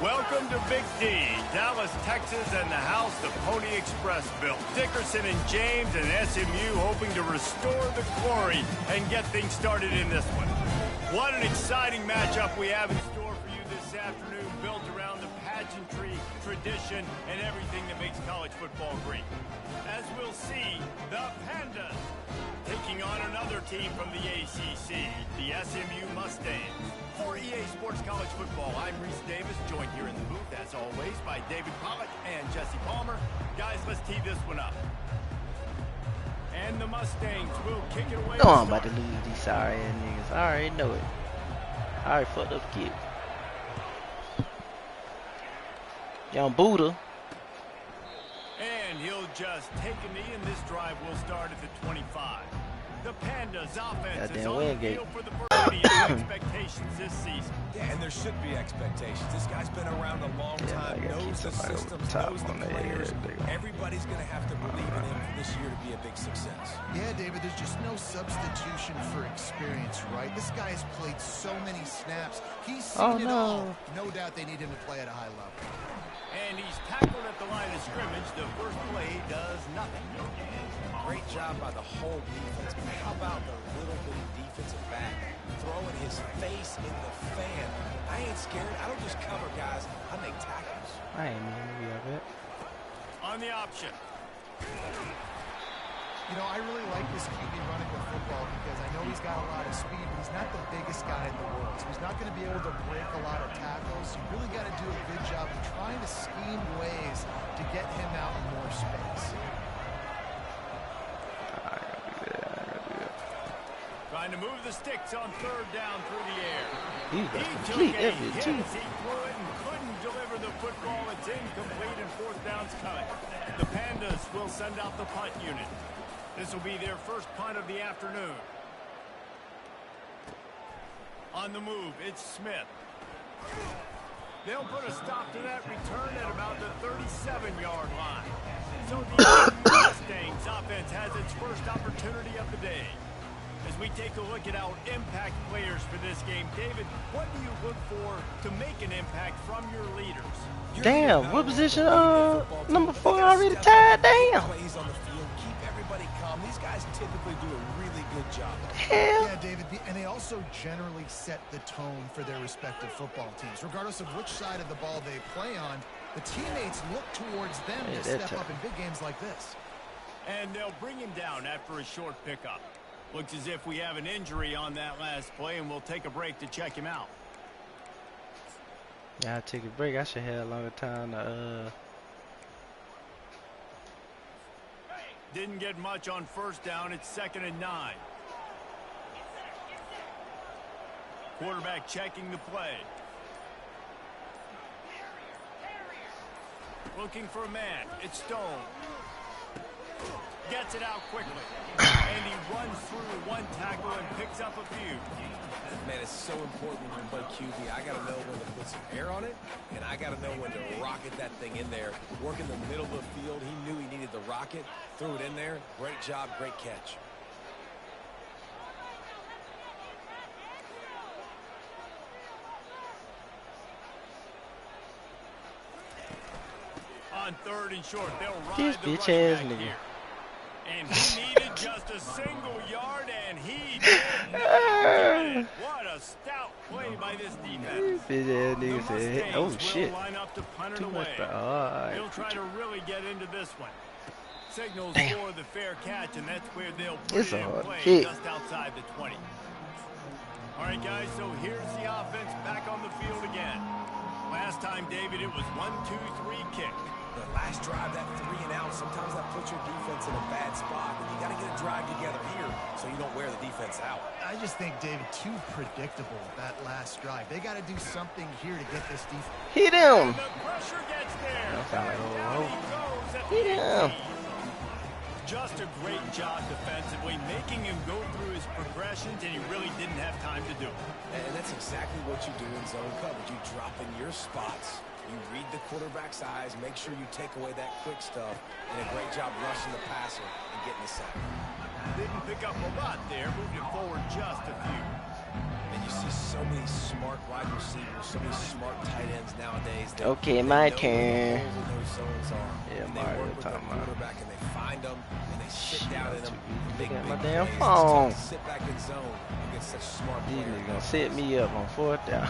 Welcome to Big D, Dallas, Texas, and the house the Pony Express built. Dickerson and James and SMU hoping to restore the glory and get things started in this one. What an exciting matchup we have in store for you this afternoon, built around the pageantry, tradition, and everything that makes college football great. As we'll see, the Pandas taking on another team from the ACC, the SMU Mustangs. For EA Sports College Football, I'm Reese Davis, joined here in the booth, as always, by David Pollack and Jesse Palmer. Guys, let's tee this one up. And the Mustangs will kick it away. No, I'm about to lose these sorry ass niggas. I already know it. I already fucked up kid. Young Buddha. And he'll just take a knee, and this drive will start at the 25. The Pandas offense is on the field for the first expectations this season. Yeah, and there should be expectations. This guy's been around a long time, knows the systems, knows the players. Everybody's going to have to believe in him for this year to be a big success. Yeah, David, there's just no substitution for experience, right? This guy has played so many snaps. He's seen it all. No doubt they need him to play at a high level. And he's tackled at the line of scrimmage. The first play does nothing. Great job by the whole defense. But how about the little bitty defensive back throwing his face in the fan? I ain't scared. I don't just cover guys. I make tackles. I ain't movie of it. On the option. You know, I really like this QB running the football because I know he's got a lot of speed, but he's not the biggest guy in the world. So he's not going to be able to break a lot of tackles. You really got to do a good job of trying to scheme ways to get him out in more space. Trying to move the sticks on third down through the air. He took a hit as he threw it and couldn't deliver the football. It's incomplete and fourth down's coming. The Pandas will send out the punt unit. This will be their first punt of the afternoon. On the move, it's Smith. They'll put a stop to that return at about the 37-yard line. So the Mustangs offense has its first opportunity of the day. As we take a look at our impact players for this game, David, what do you look for to make an impact from your leaders? Damn, what position? Number 4 already tied down. Plays on the field, keep everybody calm. These guys typically do a really good job. Hell. Yeah, David, and they also generally set the tone for their respective football teams. Regardless of which side of the ball they play on, the teammates look towards them to step up in big games like this. And they'll bring him down after a short pickup. Looks as if we have an injury on that last play, and we'll take a break to check him out. Yeah, I take a break. I should have a longer time to, Didn't get much on first down. It's 2nd and 9. Quarterback checking the play. Looking for a man. It's Stone. Gets it out quickly. And he runs through one tackle and picks up a few. Man, it's so important when you play QB. I got to know when to put some air on it, and I got to know when to rocket that thing in there. Work in the middle of the field. He knew he needed the rocket. Threw it in there. Great job, great catch. On 3rd and short, they'll ride this the bitch running ass back nigga. here. And he needed just a single yard, and he did. What a stout play by this defense. Bitch ass nigga said, oh shit. Line up to punt it Too much, away. bro. Alright. They'll try to really get into this one. Signals for the fair catch, and that's where they'll put It's it a in hard play kick. just outside the 20. All right, guys, so here's the offense back on the field again. Last time, David, it was 1-2-3 kick. The last drive, that 3 and out, sometimes that puts your defense in a bad spot. And you got to get a drive together here so you don't wear the defense out. I just think, David, too predictable that last drive. They got to do something here to get this defense. Hit him. The pressure gets there. That sound like a Down little he goes at Hit the him. 18. Just a great job defensively, making him go through his progressions, and he really didn't have time to do it. And that's exactly what you do in zone coverage. You drop in your spots. You read the quarterback's eyes, make sure you take away that quick stuff, and a great job rushing the passer and getting the sack. Didn't pick up a lot there, moved it forward just a few. And you see so many smart wide receivers, so many smart tight ends nowadays. Okay, my know turn. where the holes in those zones are. Yeah, And they Mario work with their talking about. quarterback and they find them and they sit down in them. Look at my Big damn plays. phone. It's tough to sit back in zone against such smart These players. niggas gonna set me up on 4th down.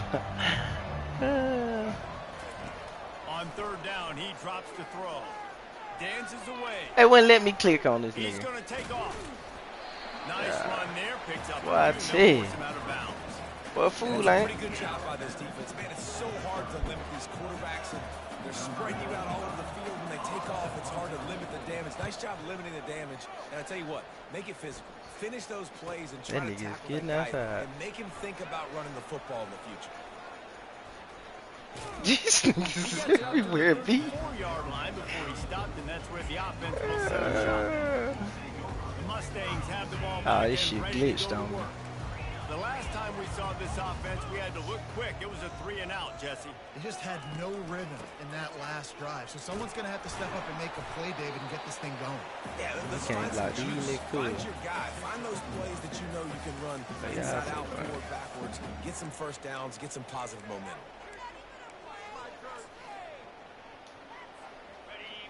On 3rd down, he drops to throw. Dances away. They wouldn't let me click on this He's nigga. going to take off. Nice run there. Picks up Well, I a few, see. force him out of bounds. What fool It's a ain't? pretty good job by this defense. Man, it's so hard to limit these quarterbacks, and they're spreading you out all over the field. When they take off, it's hard to limit the damage. Nice job limiting the damage. And I tell you what, make it physical. Finish those plays and try That to nigga's tackle getting that guy outside. and make him think about running the football in the future. These niggas is everywhere, B. 4-yard line before he stopped, and that's where the offense will set a shot. The Mustangs have the ball back this shit and ready to glitched go to on me. work. The last time we saw this offense, we had to look quick. It was a 3-and-out, Jesse. They just had no rhythm in that last drive. So someone's going to have to step up and make a play, David, and get this thing going. Yeah, let's can't find some block these juice. niggas cool. Find your guy. Find those plays that you know you can run Yeah, inside I out, think, forward, backwards. Get some first downs. Get some positive momentum.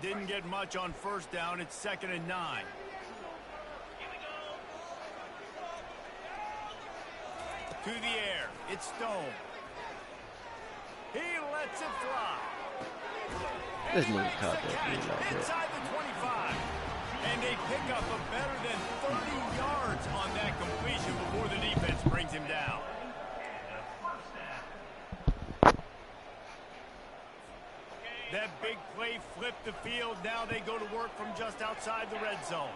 Didn't get much on 1st down. It's 2nd and 9. To the air. It's Stone. He lets it fly. This nigga caught that Catch dude like that. inside the 25. And they pick up a better than 30 yards on that completion before the defense brings him down. That big play flipped the field. Now they go to work from just outside the red zone.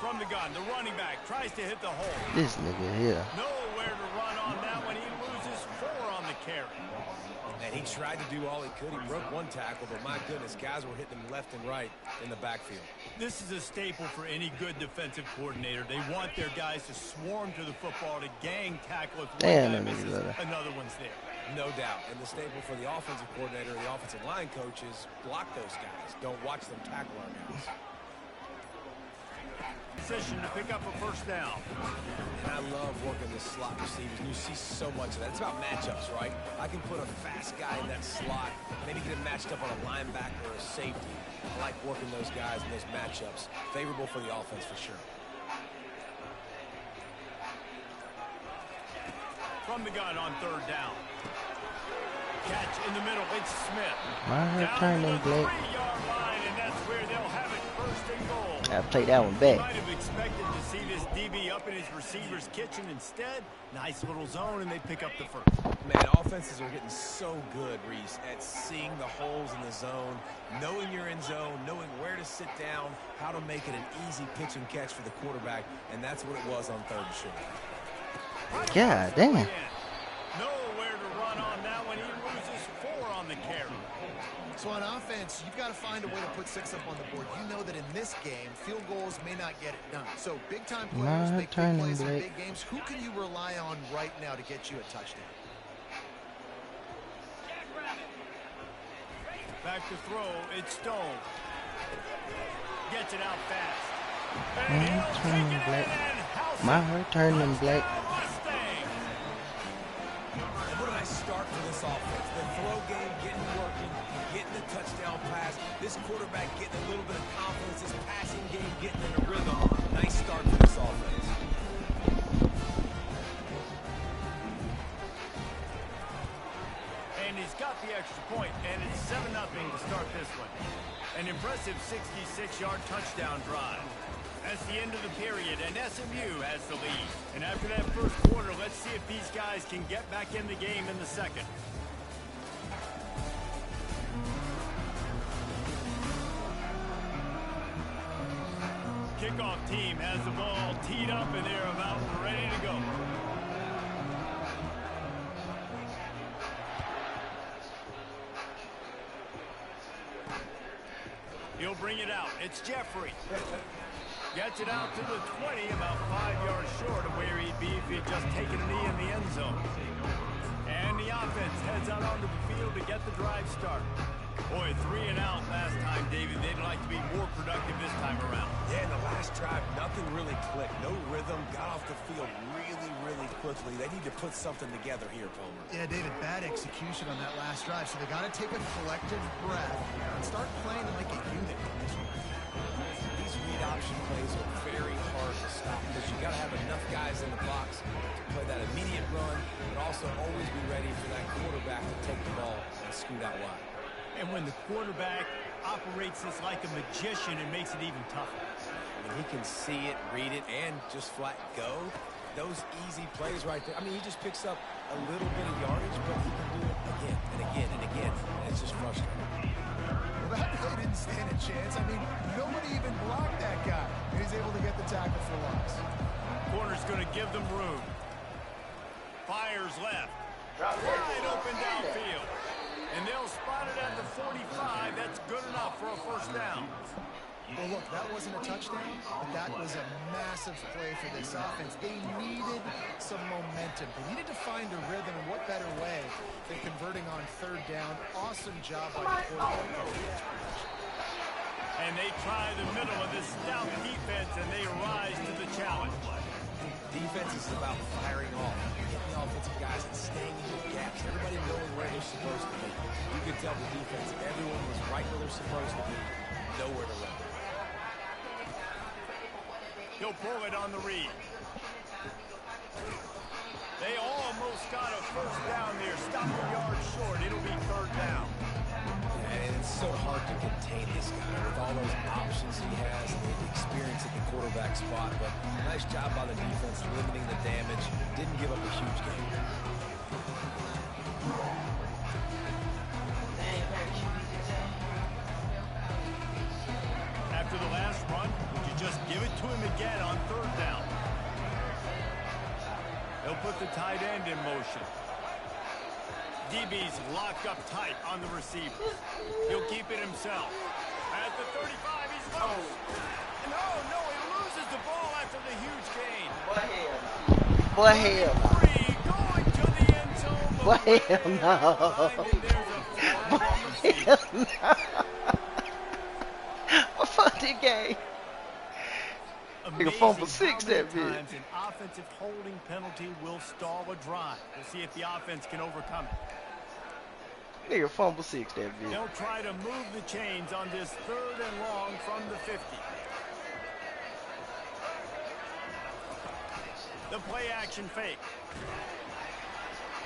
From the gun, the running back tries to hit the hole. This nigga here. Nowhere to run on that one. He loses 4 on the carry. And he tried to do all he could. He broke one tackle, but my goodness, guys were hitting him left and right in the backfield. This is a staple for any good defensive coordinator. They want their guys to swarm to the football, to gang tackle. If one Damn, guy that misses, nigga's better. another one's there. No doubt. And the staple for the offensive coordinator, the offensive line coaches, block those guys. Don't watch them tackle our guys. Position to pick up a 1st down. And I love working the slot receivers, and you see so much of that. It's about matchups, right? I can put a fast guy in that slot, maybe get him matched up on a linebacker or a safety. I like working those guys in those matchups. Favorable for the offense for sure. From the gun on 3rd down. Catch in the middle. It's Smith. My Down turn, to the Blake. 3-yard line, and that's where they'll have it 1st and goal. I played that one You back. might have expected to see this DB up in his receiver's kitchen. Instead, nice little zone, and they pick up the 1st. Man, offenses are getting so good, Reese, at seeing the holes in the zone, knowing you're in zone, knowing where to sit down, how to make it an easy pitch and catch for the quarterback, and that's what it was on 3rd and short. God damn. Nowhere to run on that one. He loses 4 on the carry. So on offense, you've got to find a way to put 6 up on the board. You know that in this game, field goals may not get it done. So big-time players My make big turn, plays in Blake. big games. Who can you rely on right now to get you a touchdown? Back to throw. It's Stone. Gets it out fast. And he'll turn, take it Blake. in and house it. My turn, them Blake. Touchdown, Mustang. And what a nice start for this offense. The throw game getting working, getting the touchdown pass. This quarterback getting a little bit of confidence. This passing game getting in a rhythm. Nice start for this offense. And he's got the extra point, and it's 7-0 to start this one. An impressive 66-yard touchdown drive. That's the end of the period, and SMU has the lead. And after that 1st quarter, let's see if these guys can get back in the game in the 2nd. Kickoff team has the ball teed up, and they're about ready to go. He'll bring it out. It's Jeffrey. Gets it out to the 20, about 5 yards short of where he'd be if he had just taken a knee in the end zone. And the offense heads out onto the field to get the drive started. Boy, 3 and out last time, David. They'd like to be more productive this time around. Yeah, in the last drive, nothing really clicked. No rhythm. Got off the field really quickly. They need to put something together here, Palmer. Yeah, David, bad execution on that last drive. So they got to take a collective breath and start playing like a unit in this one. These read option plays are very hard to stop because you got to have enough guys in the box to play that immediate run, but also always be ready for that quarterback to take the ball and scoot out wide. And when the quarterback operates this like a magician, it makes it even tougher. When he can see it, read it, and just flat go, those easy plays right there. I mean, he just picks up a little bit of yardage, but he can do it again and again and again. And it's just frustrating. Well, that play didn't stand a chance. I mean, nobody even blocked that guy. And he's able to get the tackle for loss. Corner's going to give them room. Fires left. Wide open downfield. And they'll spot it at the 45. That's good enough for a first down. Well, look, that wasn't a touchdown, but that was a massive play for this offense. They needed some momentum. They needed to find a rhythm, and what better way than converting on third down. Awesome job by the quarterback. And they try the middle of this stout defense, and they rise to the challenge. Defense is about firing off, getting the offensive guys and staying in the gaps. Everybody knowing where they're supposed to be. You could tell the defense, everyone was right where they're supposed to be, nowhere to run. He'll pull it on the read. They almost got a first down there. Stop the yard short. It'll be third down. And it's so hard to contain this guy with all those options he has and the experience at the quarterback spot. But nice job by the defense limiting the damage. Didn't give up a huge game. After the last run, would you just give it to him again on third down? They'll put the tight end in motion. DB's locked up tight on the receiver. He'll keep it himself. At the 35, he's loose. No, he loses the ball after the huge gain. Boy, hell no. Going to the end zone. Boy, hell no. Boy, hell no. I fucked the game. Nigga fumble 6 that bitch. An offensive holding penalty will stall a drive. We'll see if the offense can overcome it. Nigga fumble 6 that bitch. They'll try to move the chains on this third and long from the 50. The play action fake.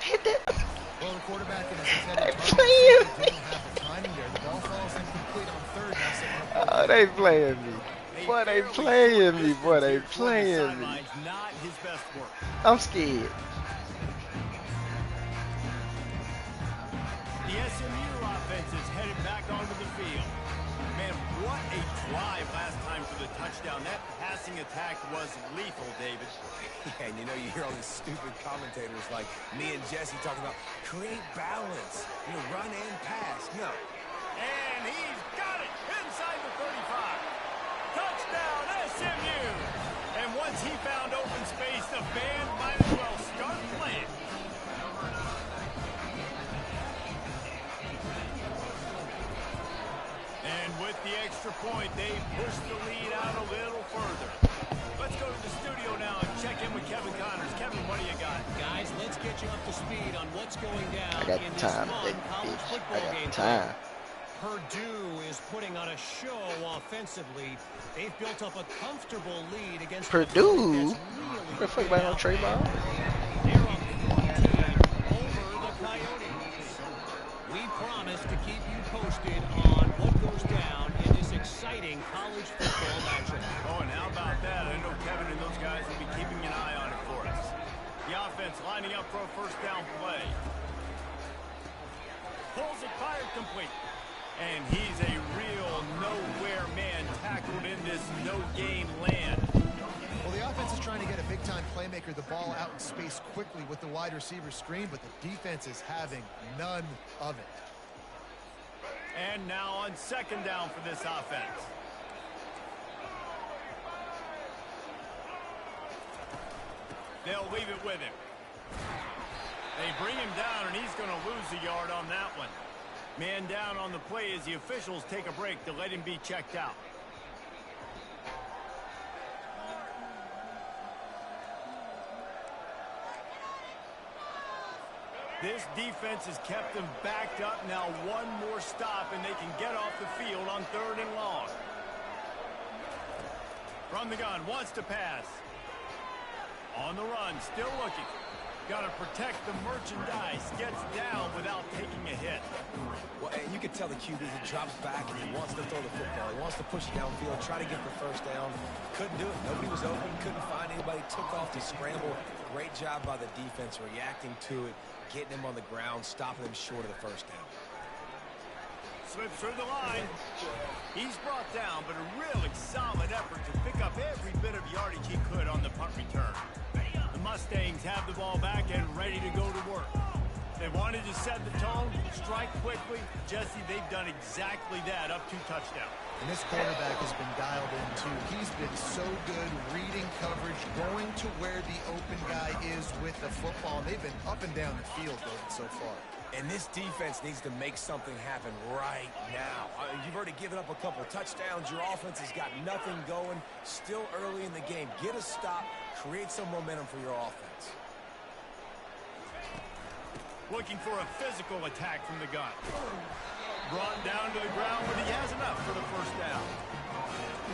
Hit that. Well, the quarterback and his intended They target didn't have the timing there. The ball falls incomplete on third. Oh, they playing me. Boy, they playing me. Boy, they playing me. Not his best work. I'm scared. The SMU offense is headed back onto the field. Man, what a drive last time for the touchdown. That passing attack was lethal, David. Yeah, and you know, you hear all these stupid commentators like me and Jesse talking about create balance, run and pass. No. And he's got it inside the 35. Touchdown, SMU. And once he found open space, the band might as well start playing. And with the extra point, they push the lead out a little further. Let's go to the studio now and check in with Kevin Connors. Kevin, what do you got? Guys, let's get you up to speed on what's going down I got in the this time, fun baby. college I football got game. the time. Purdue is putting on a show offensively. They've built up a comfortable lead against Purdue? What the fuck about no trade ball? They're up 14 over the Coyotes. We promise to keep you posted on what goes down in this exciting college football matchup. Oh, and how about that? I know Kevin and those guys will be keeping an eye on it for us. The offense lining up for a first down play. Pulls it, fired complete. And he's a real nowhere man tackled in this no-gain land. Well, the offense is trying to get a big-time playmaker the ball out in space quickly with the wide receiver screen, but the defense is having none of it. And now on second down for this offense. They'll leave it with him. They bring him down, and he's going to lose a yard on that one. Man down on the play as the officials take a break to let him be checked out. This defense has kept them backed up. Now one more stop and they can get off the field on 3rd and long. From the gun, wants to pass. On the run, still looking. Got to protect the merchandise. Gets down without taking a hit. Well, and you can tell the QB, he drops back and he wants to throw the football. He wants to push it downfield, try to get the first down. Couldn't do it. Nobody was open. Couldn't find anybody. Took off to scramble. Great job by the defense reacting to it, getting him on the ground, stopping him short of the first down. Slips through the line. He's brought down, but a really solid effort to pick up every bit of yardage he could on the punt return. The Mustangs have the ball back and ready to go to work. They wanted to set the tone, strike quickly. Jesse, they've done exactly that, up 2 touchdowns. And this quarterback has been dialed in, too. He's been so good reading coverage, going to where the open guy is with the football. They've been up and down the field, David, so far. And this defense needs to make something happen right now. You've already given up a couple touchdowns. Your offense has got nothing going. Still early in the game. Get a stop. Create some momentum for your offense. Looking for a physical attack from the gun. Brought down to the ground, but he has enough for the first down.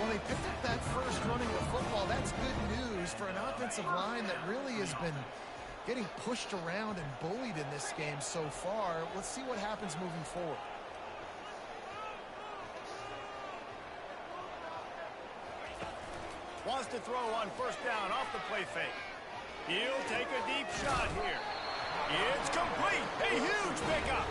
Well, they picked up that first running the football. That's good news for an offensive line that really has been getting pushed around and bullied in this game so far. Let's see what happens moving forward. Wants to throw on first down off the play fake. He'll take a deep shot here. It's complete. A huge pickup.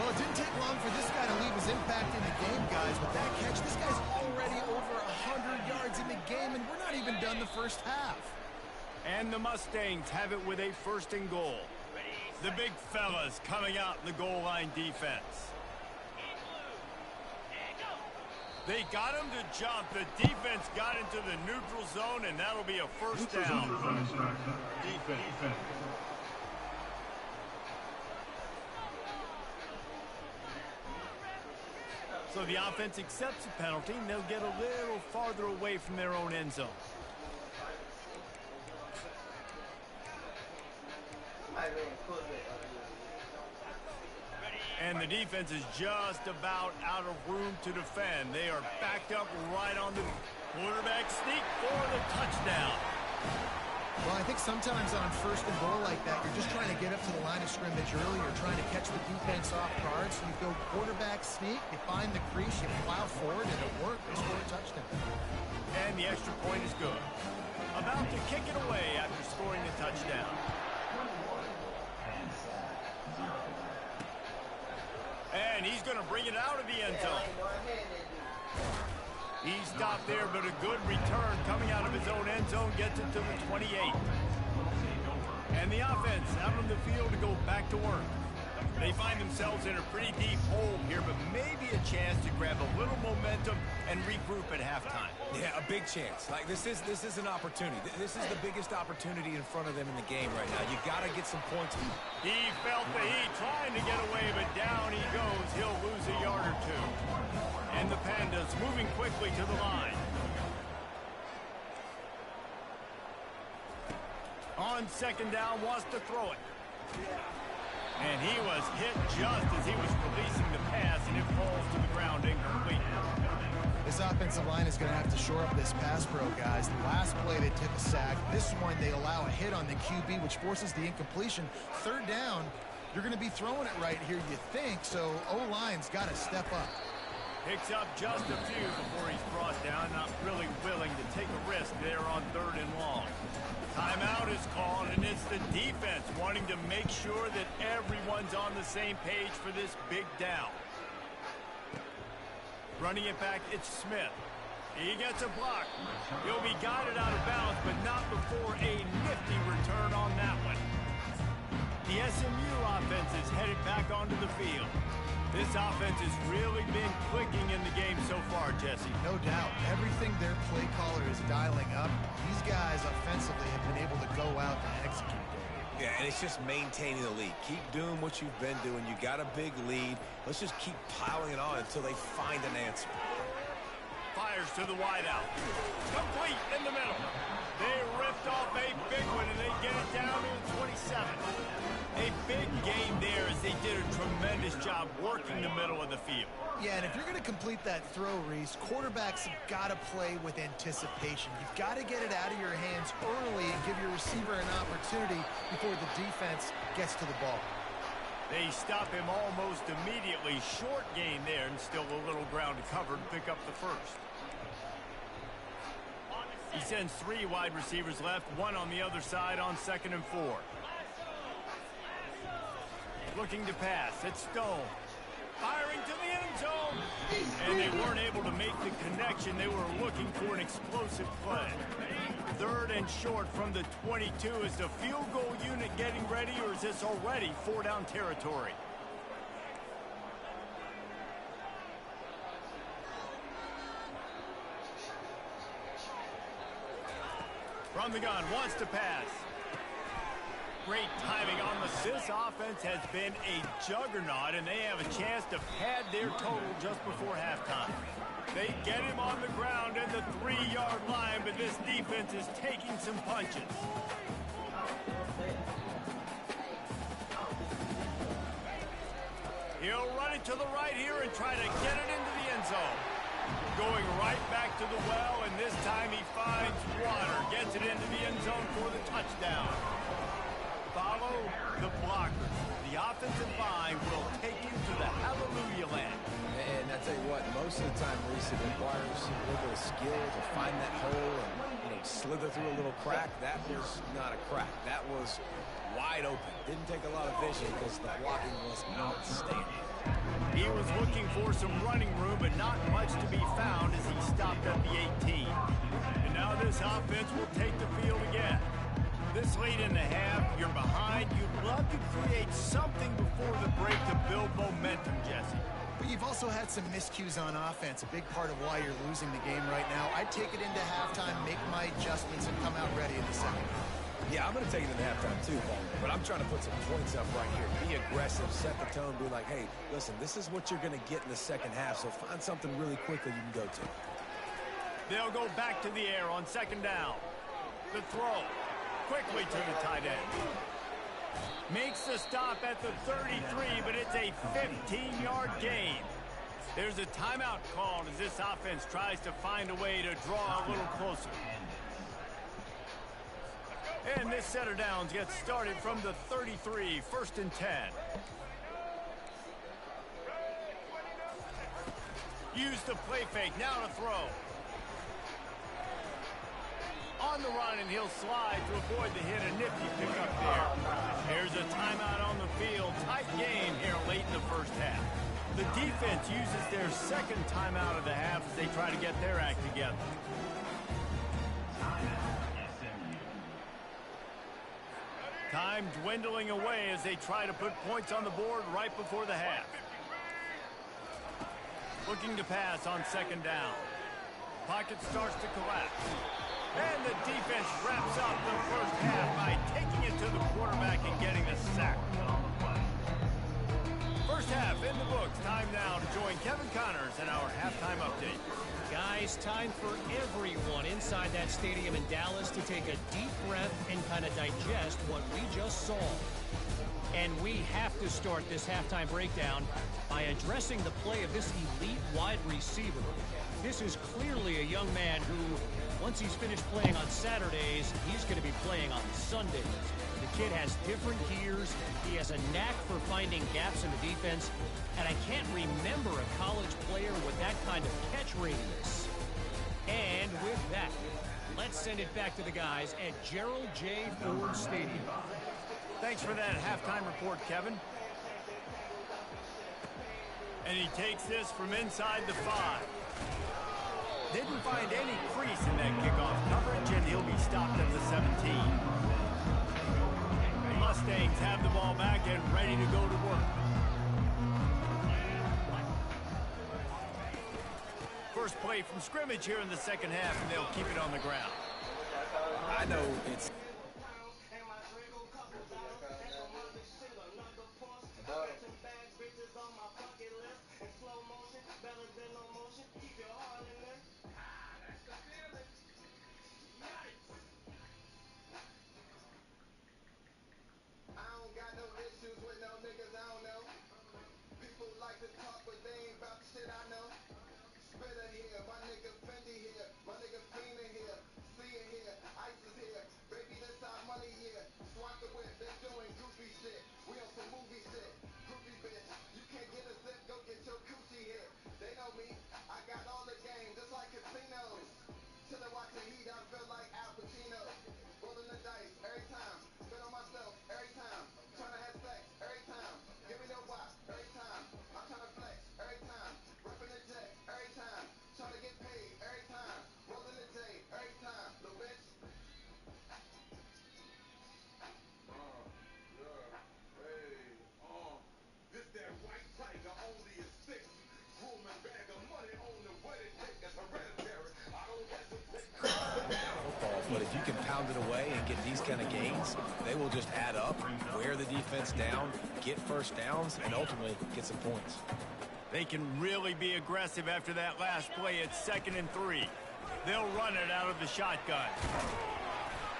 Well, it didn't take long for this guy to leave his impact in the game, guys. With that catch, this guy's already over 100 yards in the game, and we're not even done the first half. And the Mustangs have it with a 1st and goal. The big fellas coming out in the goal line defense. They got him to jump. The defense got into the neutral zone, and that'll be a first down. Defense. So the offense accepts the penalty, and they'll get a little farther away from their own end zone. And the defense is just about out of room to defend. They are backed up right on the quarterback sneak for the touchdown. Well, I think sometimes on 1st and goal like that, you're just trying to get up to the line of scrimmage early. You're trying to catch the defense off guard. So you go quarterback sneak, you find the crease, you plow forward, and it worked. They score a touchdown. And the extra point is good. About to kick it away after scoring the touchdown. And he's going to bring it out of the end zone. He stopped there, but a good return coming out of his own end zone gets it to the 28. And the offense out on the field to go back to work. They find themselves in a pretty deep hole here, but maybe a chance to grab a little momentum and regroup at halftime. Yeah, a big chance. Like this is an opportunity. This is the biggest opportunity in front of them in the game right now. You got to get some points. He felt the heat trying to get away, but down he goes. He'll lose a yard or 2. And the Pandas moving quickly to the line. On 2nd down, wants to throw it. And he was hit just as he was releasing the pass, and it falls to the ground incomplete. This offensive line is going to have to shore up this pass pro, guys. The last play they took a sack. This one they allow a hit on the QB, which forces the incompletion. 3rd down, you're going to be throwing it right here, you think. So O-line's got to step up. Picks up just a few before he's brought down. Not really willing to take a risk there on 3rd and long. Timeout is called, and it's the defense wanting to make sure that everyone's on the same page for this big down. Running it back, it's Smith. He gets a block. He'll be guided out of bounds, but not before a nifty return on that one. The SMU offense is headed back onto the field. This offense has really been clicking in the game so far, Jesse. No doubt. Everything their play caller is dialing up, these guys offensively have been able to go out and execute. Yeah, and it's just maintaining the lead. Keep doing what you've been doing. You got a big lead. Let's just keep piling it on until they find an answer. Fires to the wideout. Complete in the middle. They ripped off a big one, and they get it down to the 27. A big game there as they did a tremendous job working the middle of the field. Yeah, and if you're going to complete that throw, Reese, quarterbacks have got to play with anticipation. You've got to get it out of your hands early and give your receiver an opportunity before the defense gets to the ball. They stop him almost immediately. Short gain there, and still a little ground to cover to pick up the first. He sends 3 wide receivers left, 1 on the other side on 2nd and 4. Looking to pass. It's Stone. Firing to the end zone. And they weren't able to make the connection. They were looking for an explosive play. 3rd and short from the 22. Is the field goal unit getting ready, or is this already 4-down territory? From the gun, wants to pass. Great timing on this offense has been a juggernaut, and they have a chance to pad their total just before halftime. They get him on the ground at the 3-yard line, but this defense is taking some punches. He'll run it to the right here and try to get it into the end zone. Going right back to the well, and this time he finds water. Gets it into the end zone for the touchdown. Follow the blockers. The offensive line will take you to the hallelujah land. And I tell you what, most of the time, Reese, it requires a little bit of skill to find that hole and slither through a little crack. That was not a crack. That was wide open. Didn't take a lot of vision because the blocking was outstanding. He was looking for some running room, but not much to be found as he stopped at the 18. And now this offense will take the field again. This late in the half, you're behind. You'd love to create something before the break to build momentum, Jesse. But you've also had some miscues on offense, a big part of why you're losing the game right now. I'd take it into halftime, make my adjustments, and come out ready in the second. Yeah, I'm going to take it into halftime too, Paul. But I'm trying to put some points up right here. Be aggressive, set the tone, be like, hey, listen, this is what you're going to get in the second half, so find something really quickly you can go to. They'll go back to the air on 2nd down. The throw. Quickly to the tight end. Makes the stop at the 33, but it's a 15-yard gain. There's a timeout called as this offense tries to find a way to draw a little closer. And this set of downs gets started from the 33, 1st and 10. Use the play fake, now to throw. On the run, and he'll slide to avoid the hit. A nifty pickup there. There's a timeout on the field. Tight game here late in the first half. The defense uses their 2nd timeout of the half as they try to get their act together. Time dwindling away as they try to put points on the board right before the half. Looking to pass on 2nd down. Pocket starts to collapse. And the defense wraps up the first half by taking it to the quarterback and getting a sack. First half in the books. Time now to join Kevin Connors in our halftime update. Guys, time for everyone inside that stadium in Dallas to take a deep breath and kind of digest what we just saw. And we have to start this halftime breakdown by addressing the play of this elite wide receiver. This is clearly a young man who, once he's finished playing on Saturdays, he's going to be playing on Sundays. The kid has different gears. He has a knack for finding gaps in the defense. And I can't remember a college player with that kind of catch radius. And with that, let's send it back to the guys at Gerald J. Ford Stadium. Thanks for that halftime report, Kevin. And he takes this from inside the 5. Didn't find any crease in that kickoff coverage, and he'll be stopped at the 17. The Mustangs have the ball back and ready to go to work. First play from scrimmage here in the second half, and they'll keep it on the ground. I know it's away and get these kind of gains, they will just add up, wear the defense down, get first downs, and ultimately get some points. They can really be aggressive after that last play. It's 2nd and 3. They'll run it out of the shotgun.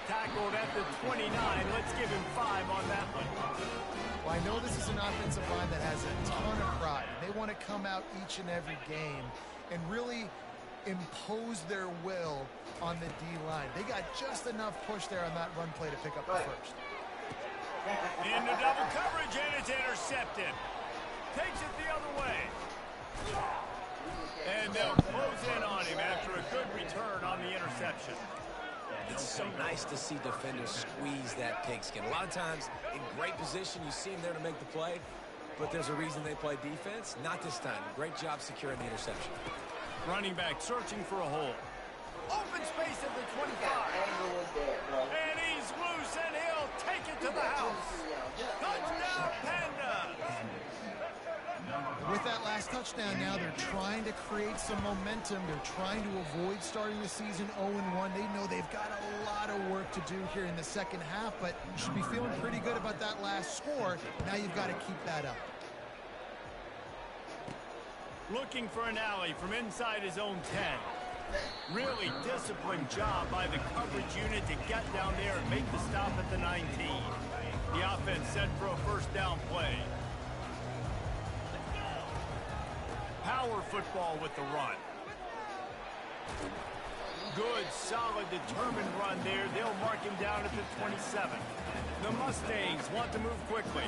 Tackled at the 29. Let's give him 5 on that one. Well, I know this is an offensive line that has a ton of pride. They want to come out each and every game and really impose their will on the D-line. They got just enough push there on that run play to pick up the first. Into double coverage, and it's intercepted. Takes it the other way. And they'll close in on him after a good return on the interception. It's so nice to see defenders squeeze that pigskin. A lot of times, in great position, you see them there to make the play, but there's a reason they play defense. Not this time. Great job securing the interception. Running back searching for a hole. Open space at the 25. And he's loose, and he'll take it to the house. Touchdown, Pandas! With that last touchdown now, they're trying to create some momentum. They're trying to avoid starting the season 0-1. They know they've got a lot of work to do here in the second half, but you should be feeling pretty good about that last score. Now you've got to keep that up. Looking for an alley from inside his own 10. Really disciplined job by the coverage unit to get down there and make the stop at the 19. The offense set for a first down play. Power football with the run. Good, solid, determined run there. They'll mark him down at the 27. The Mustangs want to move quickly.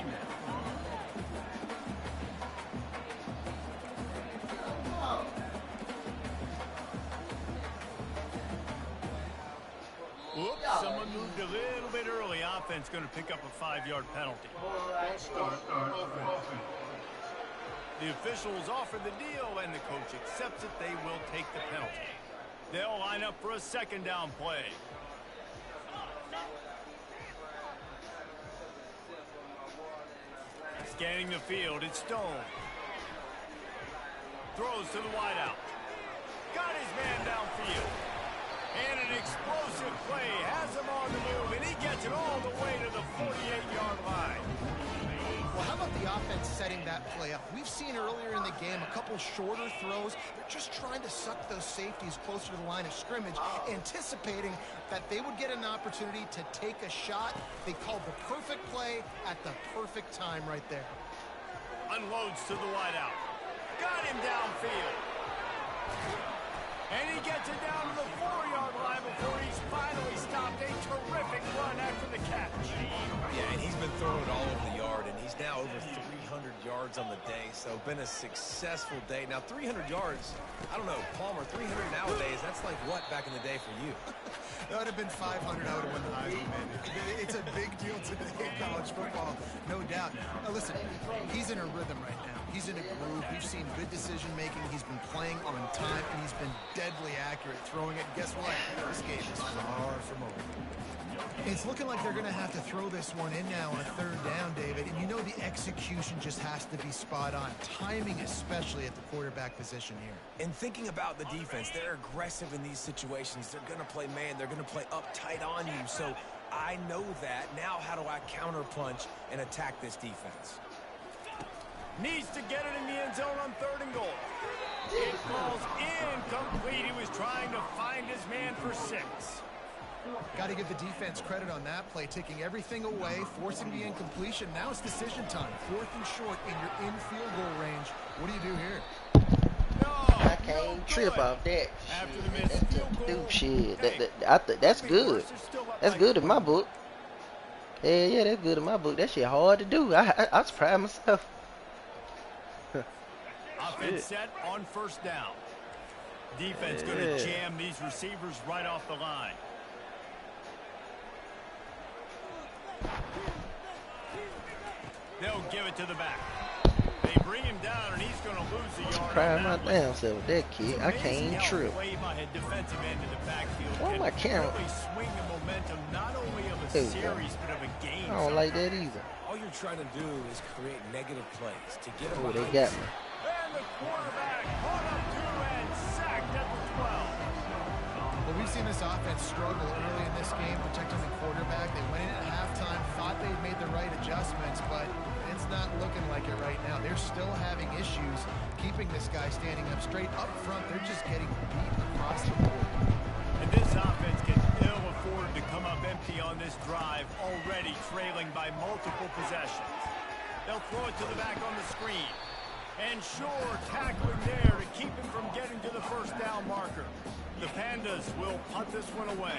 Oops, someone moved a little bit early. Offense going to pick up a 5-yard penalty. The officials offer the deal, and the coach accepts it. They will take the penalty. They'll line up for a second down play. Scanning the field, it's Stone. Throws to the wideout. Got his man downfield. And an explosive play has him on the move, and he gets it all the way to the 48-yard line. Well, how about the offense setting that play up? We've seen earlier in the game a couple shorter throws. They're just trying to suck those safeties closer to the line of scrimmage, anticipating that they would get an opportunity to take a shot. They called the perfect play at the perfect time right there. Unloads to the wideout. Got him downfield. And he gets it down to the 4-yard line before he's finally stopped. A terrific run after the catch. Yeah, and he's been throwing it all over the yard, and he's now over 300 yards on the day, so been a successful day. Now, 300 yards, I don't know, Palmer, 300 nowadays, that's like what back in the day for you? That would have been 500. I would have won the Heisman, man. It's a big deal today in college football, no doubt. Now, listen, he's in a rhythm right now. He's in a groove. We've seen good decision-making. He's been playing on time, and he's been deadly accurate throwing it. Guess what? This game is far from over. It's looking like they're going to have to throw this one in now on 3rd down, David. And you know the execution just has to be spot on. Timing especially at the quarterback position here. And thinking about the defense, they're aggressive in these situations. They're going to play man. They're going to play uptight on you. So I know that. Now how do I counterpunch and attack this defense? Needs to get it in the end zone on 3rd and goal. It falls incomplete. He was trying to find his man for 6. Got to give the defense credit on that play, taking everything away, forcing the incompletion. Now it's decision time. 4th and short, and you're in field goal range. What do you do here? No, I can't trip off that. After the missed field goal. Shit. That's good. That's good in my book. Yeah, that's good in my book. That shit hard to do. I surprised myself. Offense set on 1st down. Defense going to jam these receivers right off the line. They'll give it to the back. They bring him down, and he's going to lose a yard. Surprised my damn self with that kid. I can't trip. Why am I camera? Really swing the momentum not only of a series but of a game. I don't like that either. All you're trying to do is create negative plays to get them. Oh, they got me. And the quarterback caught up to and sacked at the 12. Well, we've We've seen this offense struggle early in this game protecting the quarterback. They went in at halftime, thought they'd made the right adjustments, but it's not looking like it right now. They're still having issues keeping this guy standing up straight. Up front, they're just getting beat across the board. And this offense can ill afford to come up empty on this drive, already trailing by multiple possessions. They'll throw it to the back on the screen. And sure, tackling there to keep him from getting to the first down marker. The Pandas will punt this one away.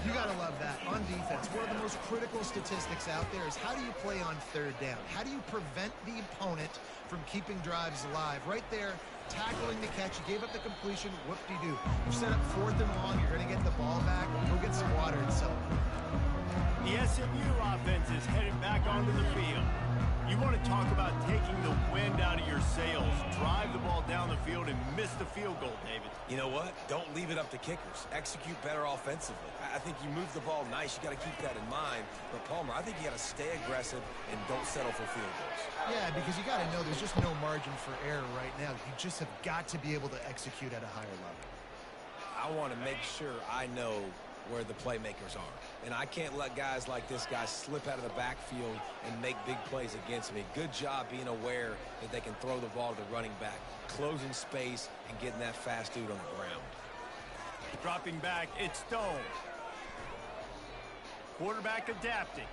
You got to love that. On defense, one of the most critical statistics out there is how do you play on third down? How do you prevent the opponent from keeping drives alive? Right there, tackling the catch. You gave up the completion. Whoop-de-doo. You set up 4th and long. You're going to get the ball back. Go get some water and celebrate. The SMU offense is headed back onto the field. You want to talk about taking the wind out of your sails. Drive the ball down the field and miss the field goal, David. You know what? Don't leave it up to kickers. Execute better offensively. I think you move the ball nice. You got to keep that in mind. But, Palmer, I think you got to stay aggressive and don't settle for field goals. Yeah, because you got to know there's just no margin for error right now. You just have got to be able to execute at a higher level. I want to make sure I know where the playmakers are. And I can't let guys like this guy slip out of the backfield and make big plays against me. Good job being aware that they can throw the ball to the running back, closing space, and getting that fast dude on the ground. Dropping back, it's Stone. Quarterback adapting.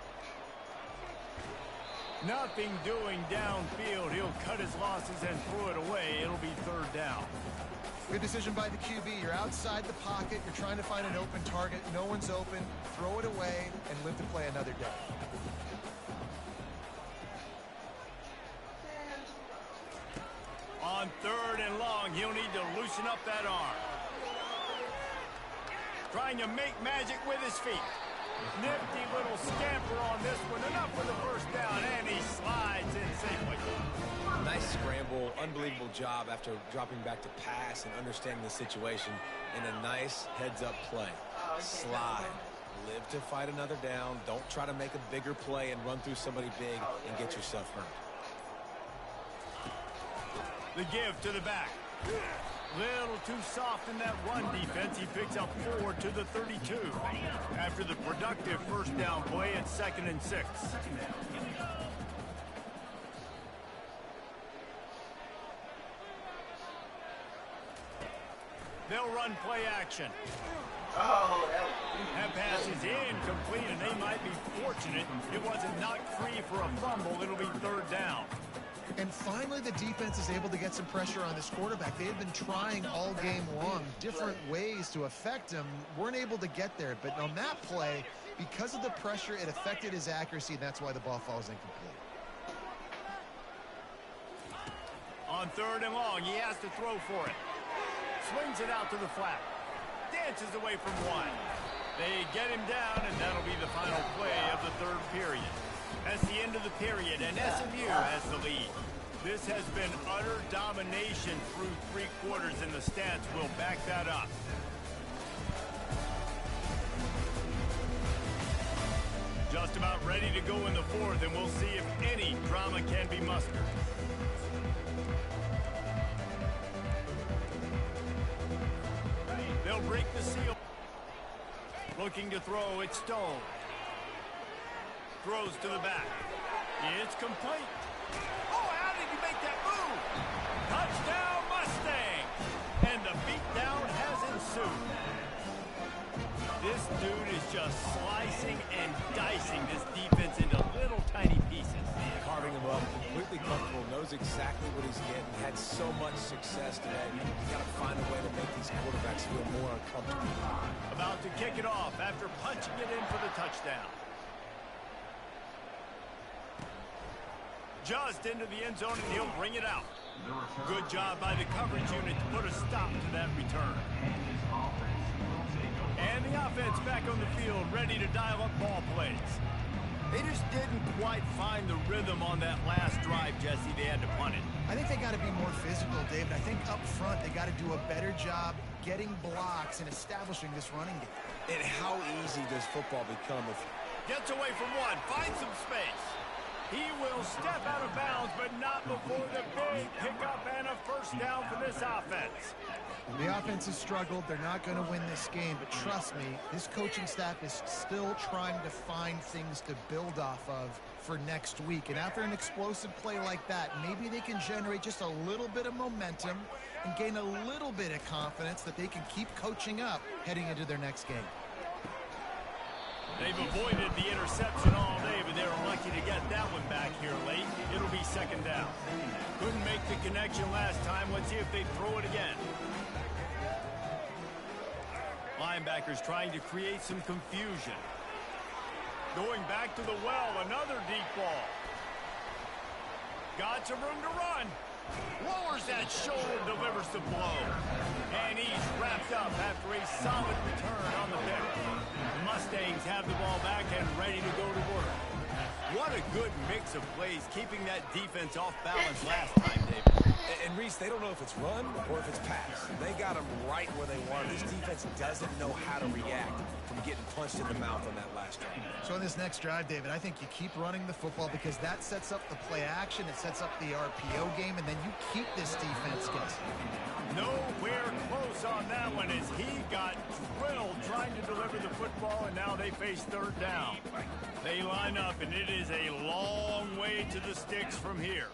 Nothing doing downfield. He'll cut his losses and throw it away. It'll be 3rd down. Good decision by the QB. You're outside the pocket. You're trying to find an open target. No one's open. Throw it away and live to play another day. On 3rd and long, he'll need to loosen up that arm. Trying to make magic with his feet. Nifty little scamper on this one. Enough for the first down, and he slides in safely. Nice scramble, unbelievable job after dropping back to pass and understanding the situation in a nice heads-up play. Slide. Live to fight another down. Don't try to make a bigger play and run through somebody big and get yourself hurt. The give to the back. Little too soft in that run defense. He picks up 4 to the 32. After the productive first down play, it's 2nd and 6. They'll run play action. Oh, That pass is incomplete, and they might be fortunate it wasn't knocked free for a fumble. It'll be 3rd down. And finally, the defense is able to get some pressure on this quarterback. They had been trying all game long different ways to affect him. Weren't able to get there. But on that play, because of the pressure, it affected his accuracy, and that's why the ball falls incomplete. On 3rd and long, he has to throw for it. Swings it out to the flat. Dances away from one. They get him down, and that'll be the final play of the 3rd period. That's the end of the period, and SMU has the lead. This has been utter domination through 3 quarters, and the stats will back that up. Just about ready to go in the 4th, and we'll see if any drama can be mustered. They'll break the seal. Looking to throw, it's Stone. Throws to the back. It's complete. Oh, how did he make that move? Touchdown, Mustang! And the beatdown has ensued. This dude is just slicing and dicing this defense into little tiny pieces. Carving him up, completely comfortable, knows exactly what he's getting. Had so much success today. You got to find a way to make these quarterbacks feel more uncomfortable. About to kick it off after punching it in for the touchdown. Just into the end zone, and he'll bring it out. Good job by the coverage unit to put a stop to that return. And the offense back on the field, ready to dial up ball plays. They just didn't quite find the rhythm on that last drive, Jesse. They had to punt it. I think they got to be more physical, David. I think up front they got to do a better job getting blocks and establishing this running game. And how easy does football become if Gets away from one, finds some space. He will step out of bounds, but not before the big pickup and a first down for this offense. The offense has struggled. They're not going to win this game, but trust me, this coaching staff is still trying to find things to build off of for next week. And after an explosive play like that, maybe they can generate just a little bit of momentum and gain a little bit of confidence that they can keep coaching up heading into their next game. They've avoided the interception all day, but they were lucky to get that one back here late. It'll be second down. Couldn't make the connection last time. Let's see if they throw it again. Linebackers trying to create some confusion. Going back to the well, another deep ball. Got some room to run. Lowers that shoulder, delivers the blow. And he's wrapped up after a solid return on the pick. The Mustangs have the ball back and ready to go to work. What a good mix of plays, keeping that defense off balance last time, David. And Reese, they don't know if it's run or if it's pass. They got them right where they want. This defense doesn't know how to react from getting punched in the mouth on that last drive. So in this next drive, David, I think you keep running the football because that sets up the play action, it sets up the RPO game, and then you keep this defense guessing. Nowhere close on that one as he got drilled trying to deliver the football, and now they face third down. They line up, and it is a long way to the sticks from here.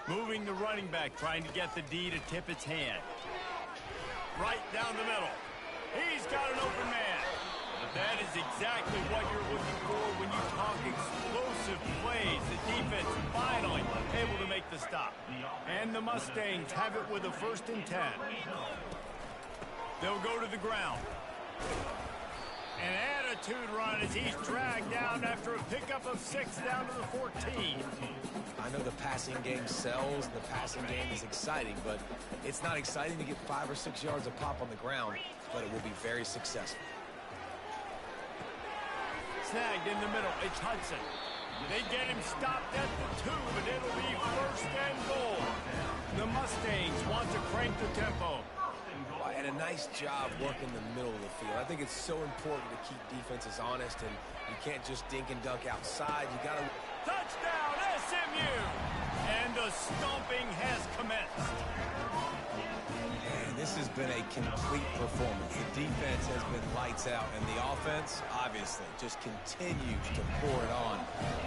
Moving the running back, trying to get the D to tip its hand. Right down the middle. He's got an open man. That is exactly what you're looking for when you talk explosive plays. The defense finally able to make the stop. And the Mustangs have it with a 1st and 10. They'll go to the ground. An attitude run as he's dragged down after a pickup of 6 down to the 14. I know the passing game sells, and the passing game is exciting, but it's not exciting to get 5 or 6 yards of pop on the ground, but it will be very successful. Snagged in the middle. It's Hudson. They get him stopped at the 2, but it'll be 1st and goal. The Mustangs want to crank the tempo. And a nice job working the middle of the field. I think it's so important to keep defenses honest, and you can't just dink and dunk outside. You got to... Touchdown, SMU! And the stomping has commenced. And this has been a complete performance. The defense has been lights out, and the offense, obviously, just continues to pour it on.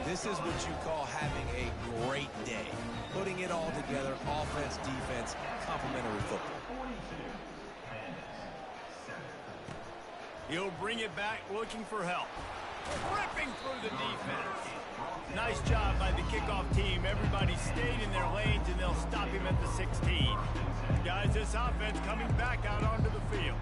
This is what you call having a great day. Putting it all together, offense, defense, complementary football. He'll bring it back looking for help. Ripping through the defense. Nice job by the kickoff team. Everybody stayed in their lanes, and they'll stop him at the 16. Guys, this offense coming back out onto the field.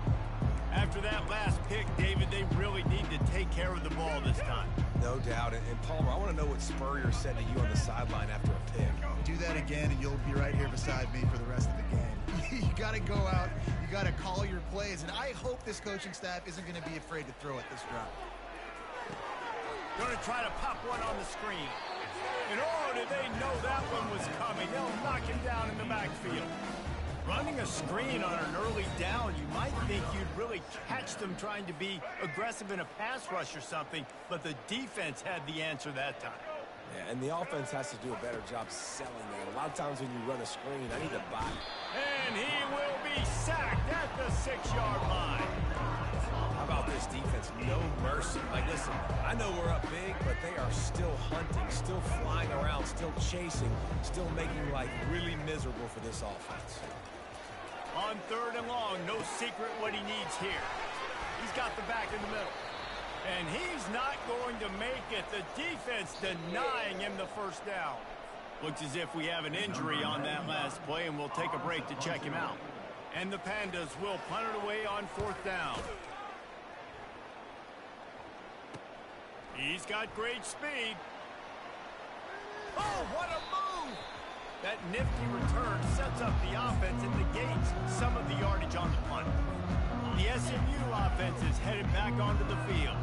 After that last pick, David, they really need to take care of the ball this time. No doubt. And Palmer, I want to know what Spurrier said to you on the sideline after a pick. Do that again, and you'll be right here beside me for the rest of the game. You got to go out. You got to call your plays, and I hope this coaching staff isn't going to be afraid to throw it this drive. Going to try to pop one on the screen. And oh, did they know that one was coming. They'll knock him down in the backfield. Running a screen on an early down, you might think you'd really catch them trying to be aggressive in a pass rush or something, but the defense had the answer that time. Yeah, and the offense has to do a better job selling that. A lot of times when you run a screen, I need to buy. And he will be sacked at the 6-yard line. How about this defense? No mercy. Like, listen, I know we're up big, but they are still hunting, still flying around, still chasing, still making life really miserable for this offense. On 3rd and long, no secret what he needs here. He's got the back in the middle. And he's not going to make it. The defense denying him the 1st down. Looks as if we have an injury on that last play, and we'll take a break to check him out. And the Pandas will punt it away on 4th down. He's got great speed. Oh, what a move! That nifty return sets up the offense and negates some of the yardage on the punt. The SMU offense is headed back onto the field.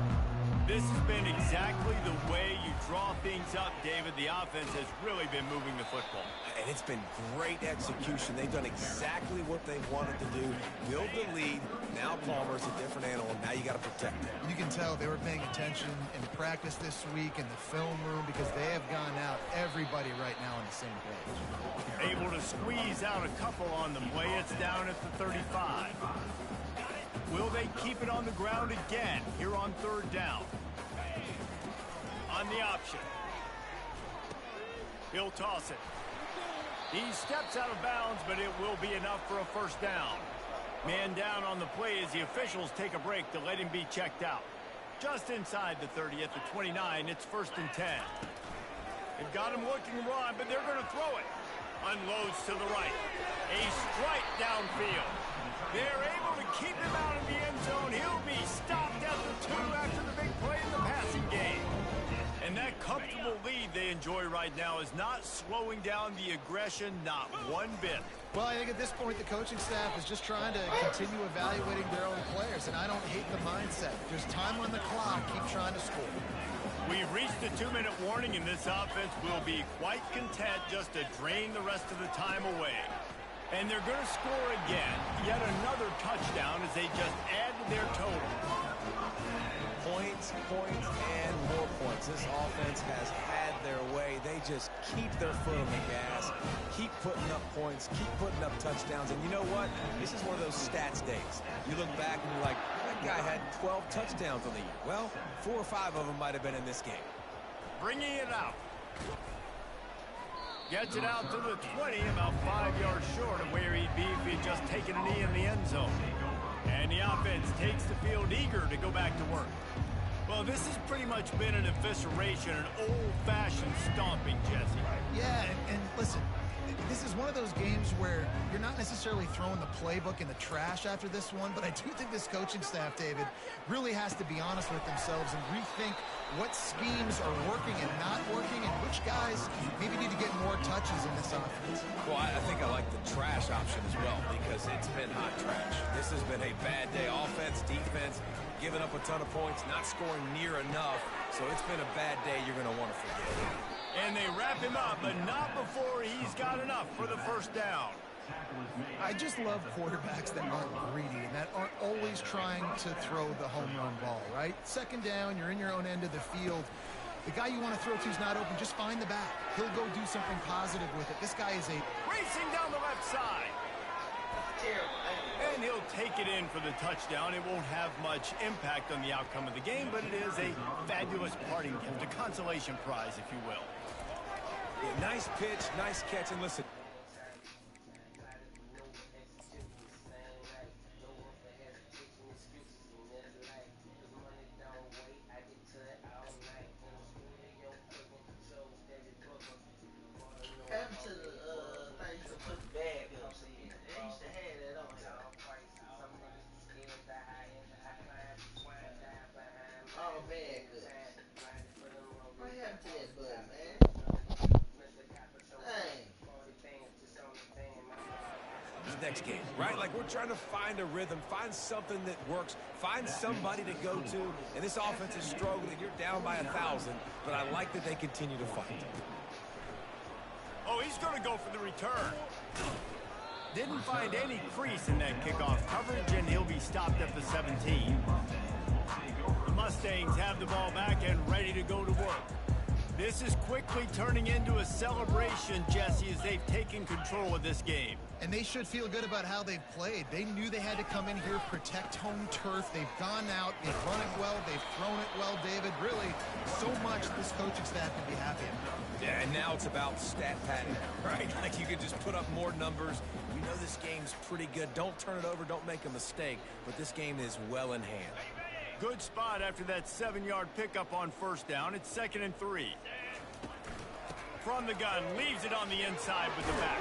This has been exactly the way you draw things up, David. The offense has really been moving the football. And it's been great execution. They've done exactly what they wanted to do. Build the lead. Now Palmer's a different animal. Now you got to protect him. You can tell they were paying attention in practice this week in the film room because they have gone out everybody right now on the same page. Able to squeeze out a couple on the play. It's down at the 35. Will they keep it on the ground again here on third down? On the option. He'll toss it. He steps out of bounds, but it will be enough for a first down. Man down on the play as the officials take a break to let him be checked out. Just inside the 30 at the 29, it's 1st and 10. They've got him looking wrong, but they're going to throw it. Unloads to the right. A strike downfield. They're able to keep him out of the end zone. He'll be stopped at the 2 after the big play in the passing game. And that comfortable lead they enjoy right now is not slowing down the aggression, not one bit. Well, I think at this point the coaching staff is just trying to continue evaluating their own players, and I don't hate the mindset. There's time on the clock. Keep trying to score. We've reached the 2-minute warning, and this offense will be quite content just to drain the rest of the time away. And they're going to score again. Yet another touchdown as they just add to their total. Points, and more points. This offense has had their way. They just keep their foot on the gas, keep putting up points, keep putting up touchdowns. And you know what? This is one of those stats days. You look back and you're like, that guy had 12 touchdowns on the year. Well, 4 or 5 of them might have been in this game. Bringing it out. Gets it out to the 20, about 5 yards short of where he'd be if he'd just taken a knee in the end zone. And the offense takes the field eager to go back to work. Well, this has pretty much been an evisceration, an old-fashioned stomping, Jesse. Yeah, and listen, this is one of those games where you're not necessarily throwing the playbook in the trash after this one, but I do think this coaching staff, David, really has to be honest with themselves and rethink what schemes are working and not working and which guys maybe need to get more touches in this offense. Well, I think I like the trash option as well because it's been hot trash. This has been a bad day. Offense, defense, giving up a ton of points, not scoring near enough. So it's been a bad day you're going to want to forget. And they wrap him up, but not before he's got enough for the first down. I just love quarterbacks that aren't greedy and that aren't always trying to throw the home run ball, right? Second down, you're in your own end of the field. The guy you want to throw to is not open. Just find the back. He'll go do something positive with it. This guy is racing down the left side. And he'll take it in for the touchdown. It won't have much impact on the outcome of the game, but it is a fabulous parting gift, a consolation prize, if you will. Yeah, nice pitch, nice catch, and listen. Next game, right? Like we're trying to find a rhythm, find something that works, find somebody to go to, and this offense is struggling. You're down by 1,000, but I like that they continue to fight. Oh, he's going to go for the return. Didn't find any crease in that kickoff coverage, and he'll be stopped at the 17. The Mustangs have the ball back and ready to go to work. This is quickly turning into a celebration, Jesse, as they've taken control of this game. And they should feel good about how they've played. They knew they had to come in here, protect home turf. They've gone out, they've run it well, they've thrown it well, David. Really, so much this coaching staff can be happy about. Yeah, and now it's about stat padding, right? Like you could just put up more numbers. We know this game's pretty good. Don't turn it over, don't make a mistake. But this game is well in hand. Good spot after that 7-yard pickup on first down. It's 2nd and 3. From the gun, leaves it on the inside with the back.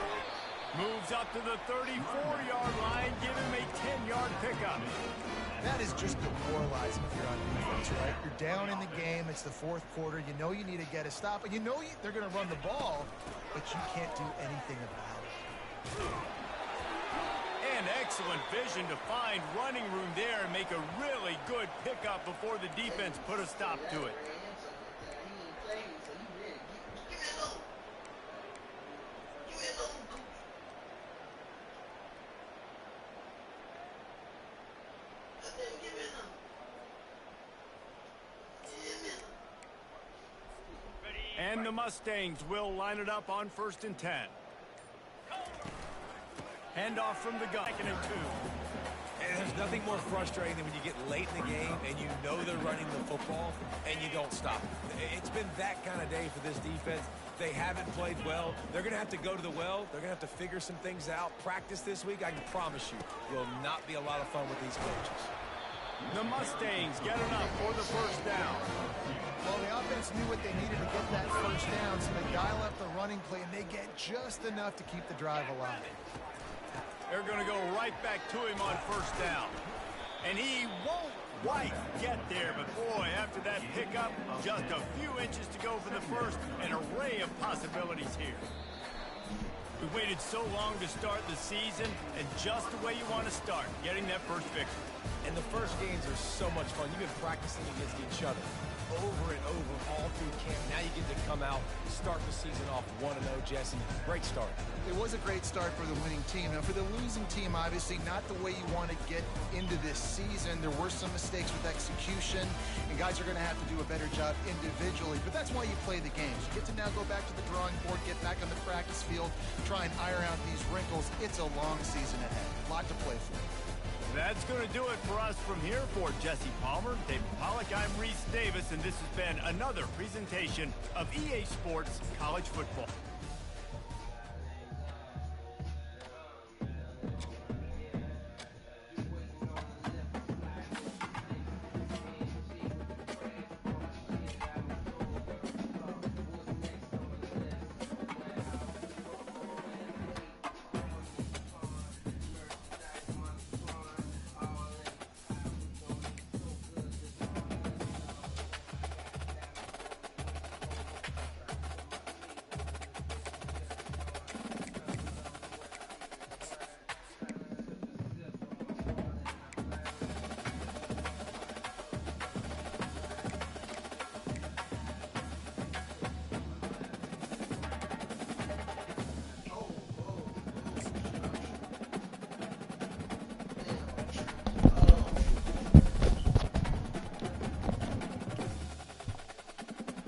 Moves up to the 34-yard line, give him a 10-yard pickup. That is just demoralizing if you're on defense, right? You're down in the game. It's the 4th quarter. You know you need to get a stop, and you know they're going to run the ball, but you can't do anything about it. And excellent vision to find running room there and make a really good pickup before the defense put a stop to it. And the Mustangs will line it up on 1st and 10. Handoff from the gun. 2nd and 2. And there's nothing more frustrating than when you get late in the game and you know they're running the football and you don't stop. It's been that kind of day for this defense. They haven't played well. They're going to have to go to the well. They're going to have to figure some things out. Practice this week, I can promise you, will not be a lot of fun with these coaches. The Mustangs get enough for the 1st down. Well, the offense knew what they needed to get that 1st down, so they dial up the running play, and they get just enough to keep the drive alive. They're going to go right back to him on 1st down. And he won't quite get there, but boy, after that pickup, just a few inches to go for the 1st, an array of possibilities here. We waited so long to start the season, and just the way you want to start, getting that 1st victory. And the 1st games are so much fun. You've been practicing against each other over and over all through camp. Now you get to come out, start the season off 1-0, Jesse. Great start. It was a great start for the winning team. Now, for the losing team, obviously not the way you want to get into this season. There were some mistakes with execution, and guys are going to have to do a better job individually. But that's why you play the games. You get to now go back to the drawing board, get back on the practice field, try and iron out these wrinkles. It's a long season ahead. A lot to play for. That's going to do it for us from here. For Jesse Palmer, David Pollack, I'm Reese Davis, and this has been another presentation of EA Sports College Football.